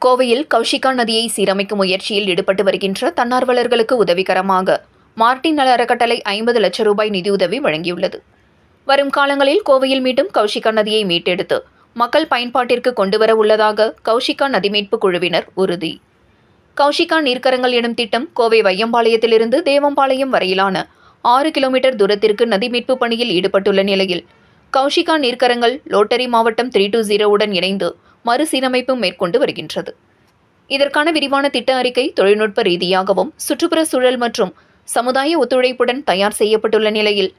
கோவையில் கௌஷிகா நதியை சீரமைக்கும் முயற்சியில் ஈடுபட்டு வருகின்ற தன்னார்வலர்களுக்கு உதவிகரமாக மார்ட்டின் நல அறக்கட்டளை 50 லட்சம் ரூபாய் நிதியுதவி வழங்கியுள்ளது. வரும் காலங்களில் கோவையில் மீண்டும் கௌஷிகா நதியை மீட்டெடுத்து மக்கள் பயன்பாட்டிற்கு கொண்டுவர உள்ளதாக கௌஷிகா நதி மீட்பு குழுவினர் உறுதி. கௌஷிகா நீர்க்கரங்கள் எனும் திட்டம் கோவை வையம்பாளையத்திலிருந்து தேவம்பாளையம் வரையிலான 6 கிலோமீட்டர் தூரத்திற்கு நதி மீட்பு பணியில் ஈடுபட்டுள்ள நிலையில் கௌஷிகா நீர்க்கரங்கள் லோட்டரி மாவட்டம் 320 உடன் இணைந்து மறுசீரமைப்பு மேற்கொண்டு வருகின்றது. இதற்கான விரிவான திட்ட அறிக்கை தொழில்நுட்ப ரீதியாகவும் சுற்றுப்புற சூழல் மற்றும் சமுதாய ஒத்துழைப்புடன் தயார் செய்யப்பட்டுள்ள நிலையில்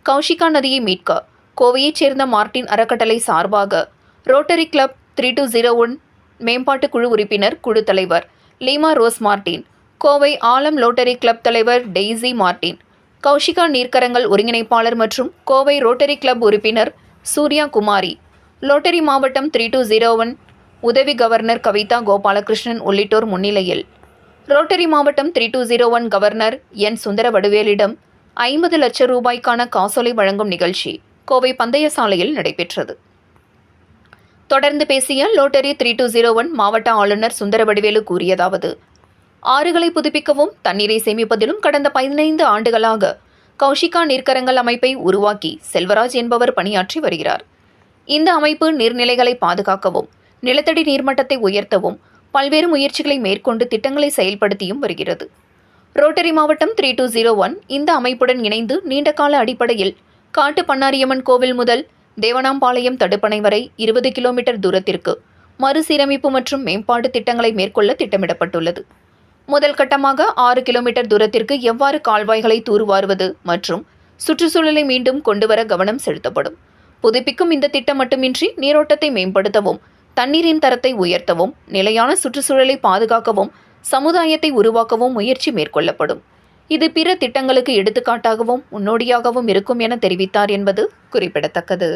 கௌஷிகா நதியை மீட்க கோவையைச் சேர்ந்த மார்ட்டின் அறக்கட்டளை சார்பாக ரோட்டரி கிளப் 3201 மேம்பாட்டு குழு உறுப்பினர் குழு தலைவர் லீமா ரோஸ் மார்ட்டின், கோவை ஆலம் லோட்டரி கிளப் தலைவர் டெய்ஸி மார்ட்டின், கௌஷிகா நீர்க்கரங்கள் ஒருங்கிணைப்பாளர் மற்றும் கோவை ரோட்டரி கிளப் உறுப்பினர் சூர்யா குமாரி, லோட்டரி மாவட்டம் 3201 உதவி கவர்னர் கவிதா கோபாலகிருஷ்ணன் உள்ளிட்டோர் முன்னிலையில் ரோட்டரி மாவட்டம் 3201 கவர்னர் என் சுந்தர வடுவேலிடம் 50 லட்சம் ரூபாய்க்கான காசோலை வழங்கும் நிகழ்ச்சி கோவை பந்தய சாலையில் நடைபெற்றது. தொடர்ந்து பேசிய லோட்டரி 3201 மாவட்ட ஆளுநர் சுந்தர வடிவேலு கூறியதாவது: ஆறுகளை புதுப்பிக்கவும் தண்ணீரை சேமிப்பதிலும் கடந்த 15 ஆண்டுகளாக கௌஷிகா நீர்க்கரங்கள் அமைப்பை உருவாக்கி செல்வராஜ் என்பவர் பணியாற்றி வருகிறார். இந்த அமைப்பு நீர்நிலைகளை பாதுகாக்கவும் நிலத்தடி நீர்மட்டத்தை உயர்த்தவும் பல்வேறு முயற்சிகளை மேற்கொண்டு திட்டங்களை செயல்படுத்தியும் வருகிறது. ரோட்டரி மாவட்டம் 3201 இந்த அமைப்புடன் இணைந்து நீண்டகால அடிப்படையில் காட்டு பண்ணாரியம்மன் கோவில் முதல் தேவனாம்பாளையம் தடுப்பணை வரை 20 கிலோமீட்டர் தூரத்திற்கு மறுசீரமைப்பு மற்றும் மேம்பாட்டு திட்டங்களை மேற்கொள்ள திட்டமிடப்பட்டுள்ளது. முதல் கட்டமாக 6 கிலோமீட்டர் தூரத்திற்கு எவ்வாறு கால்வாய்களை தூர்வாருவது மற்றும் சுற்றுச்சூழலை மீண்டும் கொண்டுவர கவனம் செலுத்தப்படும். புதுப்பிக்கும் இந்த திட்டம் மட்டுமின்றி நீரோட்டத்தை மேம்படுத்தவும், தண்ணீரின் தரத்தை உயர்த்தவும், நிலையான சுற்றுச்சூழலை பாதுகாக்கவும், சமுதாயத்தை உருவாக்கவும் முயற்சி மேற்கொள்ளப்படும். இது பிற திட்டங்களுக்கு எடுத்துக்காட்டாகவும் முன்னோடியாகவும் இருக்கும் என தெரிவித்தார் என்பது குறிப்பிடத்தக்கது.